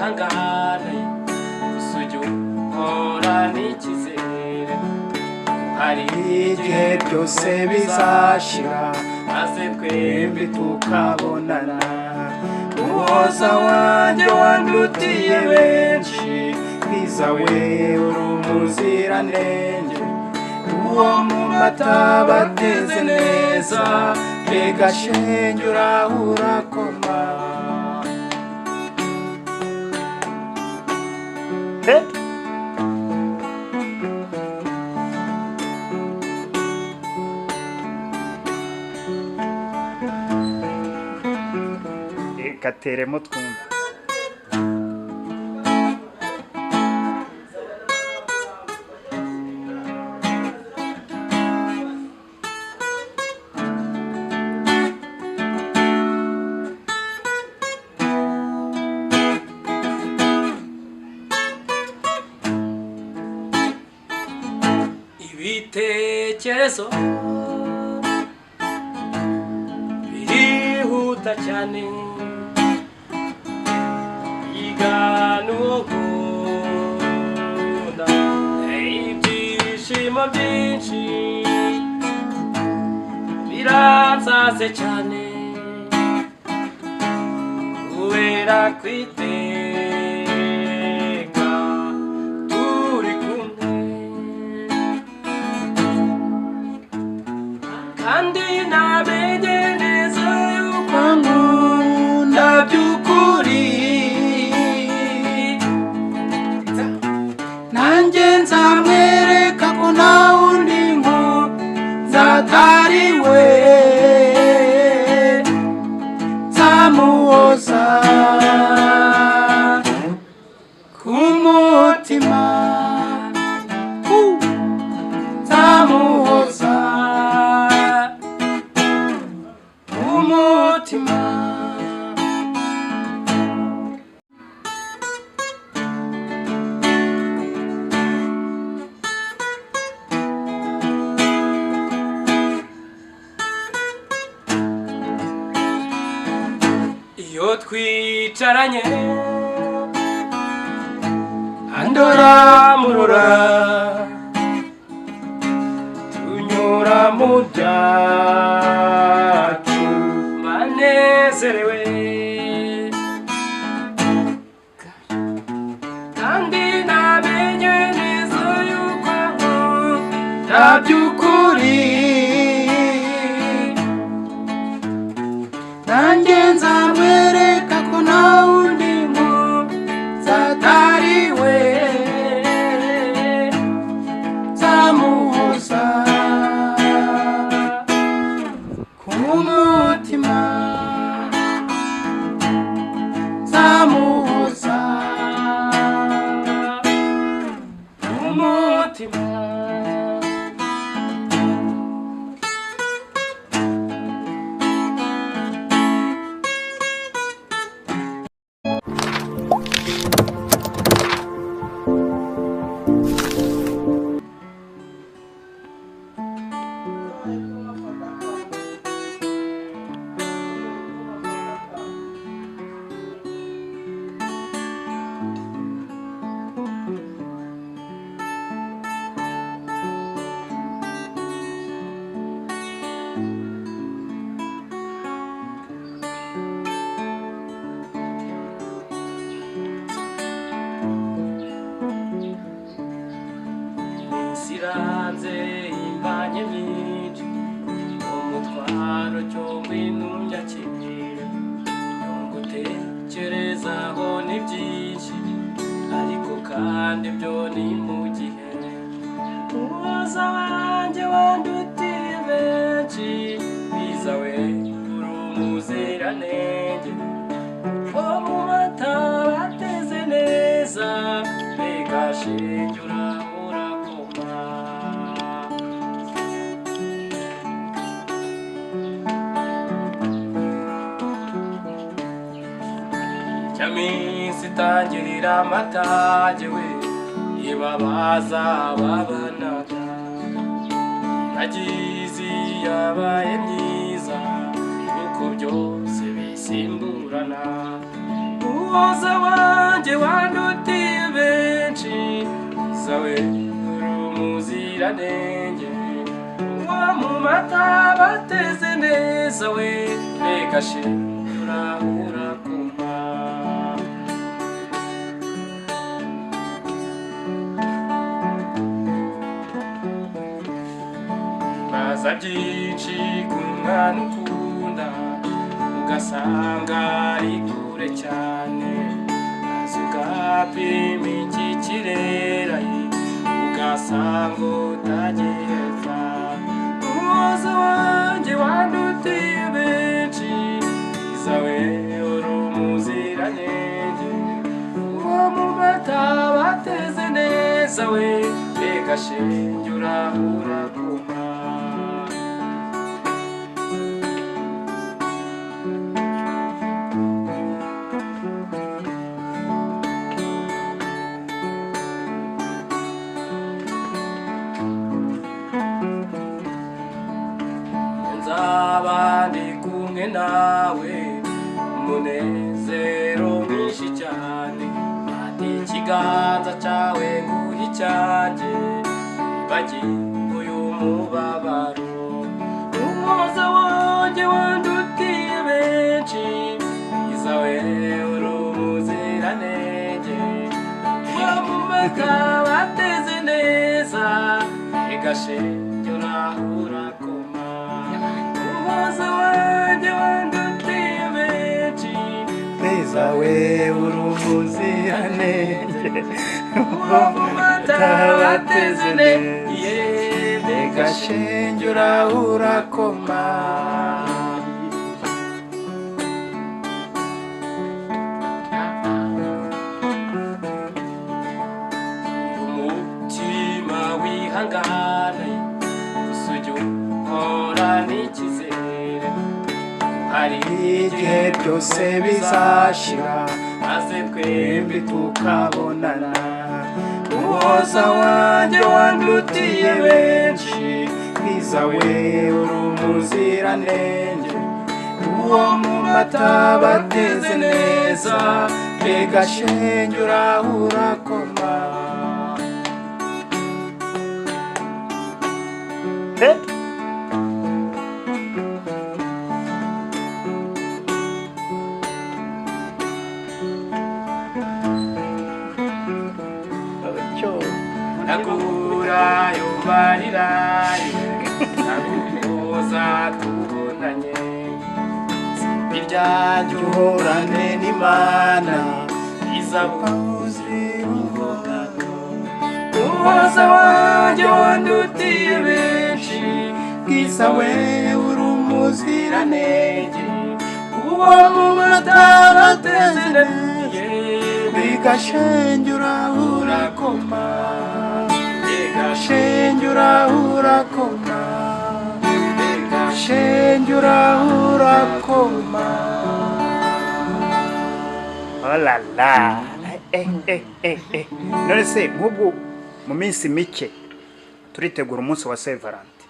wihangane usujya uhorana icyizere hari igihe byose bizashira maze twembi tukabonana umuhoza wanjye wandutiye benshi mwiza we uri umuziranenge uwo mu mata bateze neza mbega shenge urakoma kateremo twumva ibitekerezo birihuta cyane igana ibyishimo byinshi biransaze cyane kubera kwiteka turi kumwe kandi namenye neza yuko nkunda by'ukuri nanjye nzamwereka ko nta wundi nzatari we nzamuhoza ku mutima nzamuhoza ku mutima iyo twicaranye andora murora tunyura mu byacu banezerewe kandi namenye neza yuko nta by'ukuri nanjye nzamwereka ko nta wundi nzatari we nzamuhoza ku mutima nzamuhoza ku mutima siranze imbanye myinshi umutwaro cyo ngwinumyakira ngutekerezaho ni byinshi ariko kandi byo ni mu gihe umuhoza wanjye wandutiye benshi biza we uri umuziranenge wo mu mata bateze neza mbega shenge urakoma minsi itangirira amatage we ibabaza babanaga nagize yabaye myiza kuko byose bisimburana umuhoza wanjye wanjye wandutiye benshi zawe urumuziranenge uwo mu mata bateze neza we mbega shingura urakoma baza byinshi ku mwana ukunda ugasanga ari kure cyane maze ugapima iki kirera ugasanga utagiheza umuhoza wanjye wandutiye benshi izawe urumuziranenge uwo mu mata bateze neza we mbega shenge urakoma abandi kumwe nawe umunezero mwinshi cyane ati ikiganza cyawe nguhe icyanjye bagiye uyu mubabaro umuhoza wanjye wandutiye benshi izawe urumuziranenge uwo mu mata bateze neza mbega shenge urakoma umuhoza wanjye wandutiye benshi izawe urumuziranenge uwo mu mata bateze neza mbega shenge urakoma umutima wihangane usujya uhora n'ikizere hari igihe byose bizashira maze twembi tukabonana umuhoza wanjye wandutiye benshi izawe urumuziranenge uwo mu mata bateze neza mbega shenge urakoma nagura yo marirayo naguhoza tubonanye ibyanjye uhorane n'Imana izabuzi ingorane umuhoza wanjye wandutiye benshi izawe urumuziranenge uwo mu mata bateze neza mbega shenge urakoma shenge urakoma shenge urakoma oh la la none se nk'ubu mu minsi mike turitegura umunsi wa Saint Valentin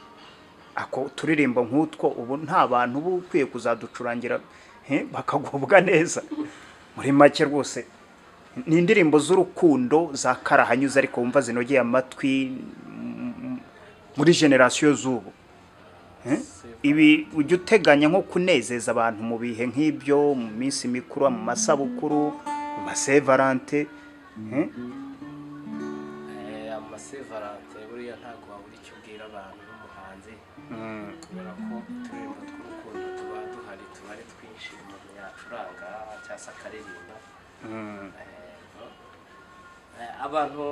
ako turirimba nk'utwo ubu nta bantu ubu ukwiye kuzaducurangira bakagubwa neza muri make rwose ni indirimbo z'urukundo za karahanyuze ariko wumva zinogeye amatwi muri generation z'ubu ibi ujya uteganya nko kunezeza abantu mu bihe nk'ibyo mu minsi mikuru mu masabukuru mu Saint Valentin Saint Valentin buriya ntabwo wabura icyo ubwira abantu n'umuhanzi kubera ko uturirimbo tw'urukundo tuba duhari tuba ari twinshi umuntu yacuranga cyangwa se akaririmba abantu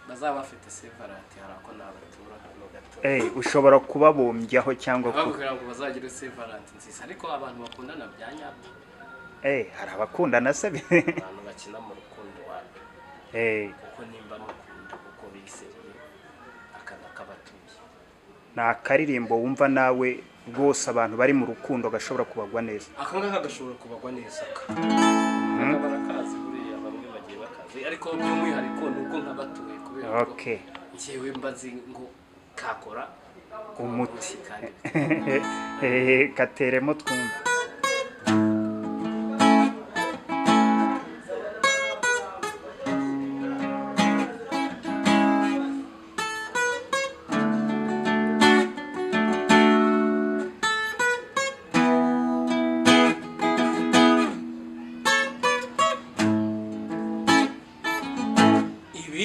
bazaba bafite Saint Valentin hari ako nabatura hano gato ushobora kubabumbyaho cyangwa babwira ngo bazagire Saint Valentin nziza ariko abantu bakundana bya nyabyo hari abakundana se abantu bakina mu rukundo wabo kuko nimba mukunda kuko biseriye akana kabatuye na akaririmbo wumva nawe rwose abantu bari mu rukundo gashobora kubagwa neza akanga gashobora kubagwa neza barakazi buriya bamwe bagiye bakazi ariko by'umwihariko nuko nkabatuye kubera ko njyewe mbazi ngo kakora umuti kateremo twumva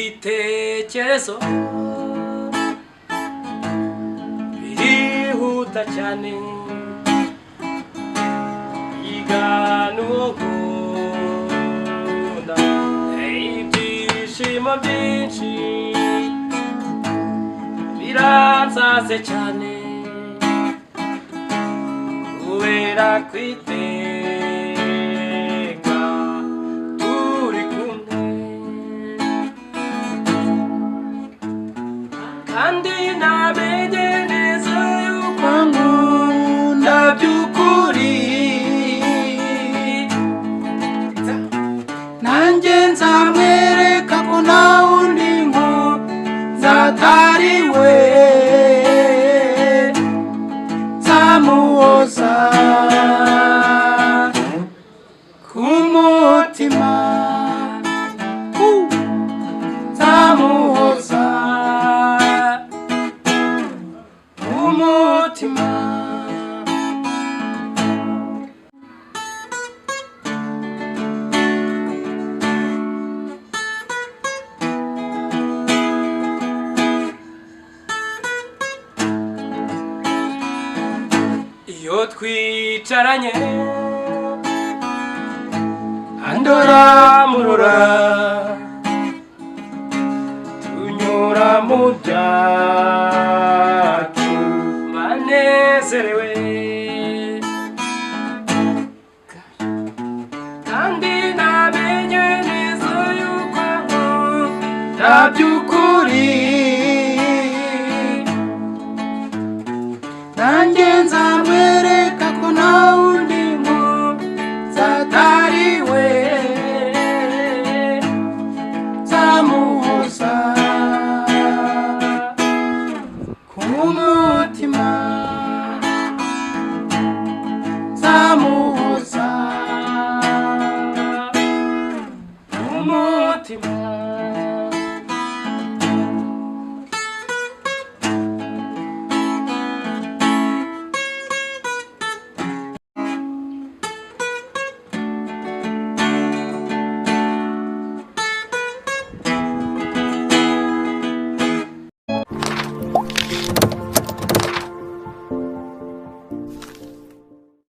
ibitekerezo birihuta cyane igana uwo nkunda ibyishimo byinshi biransaze cyane kubera kwiteka turi kumwe kandi namenye neza yuko nkunda by'ukuri nanjye nzamwereka ko nta wundi nzatari we nzamuhoza ku mutima nzamuhoza ku mutima. iyo twicaranye andora murora tunyura mu byacu banezerewe kandi namenye neza yuko nta by'ukuri nanjye nzamwereka ko nta wundi nzatari we nzamuhoza ku mutima nzamuhoza ku mutima.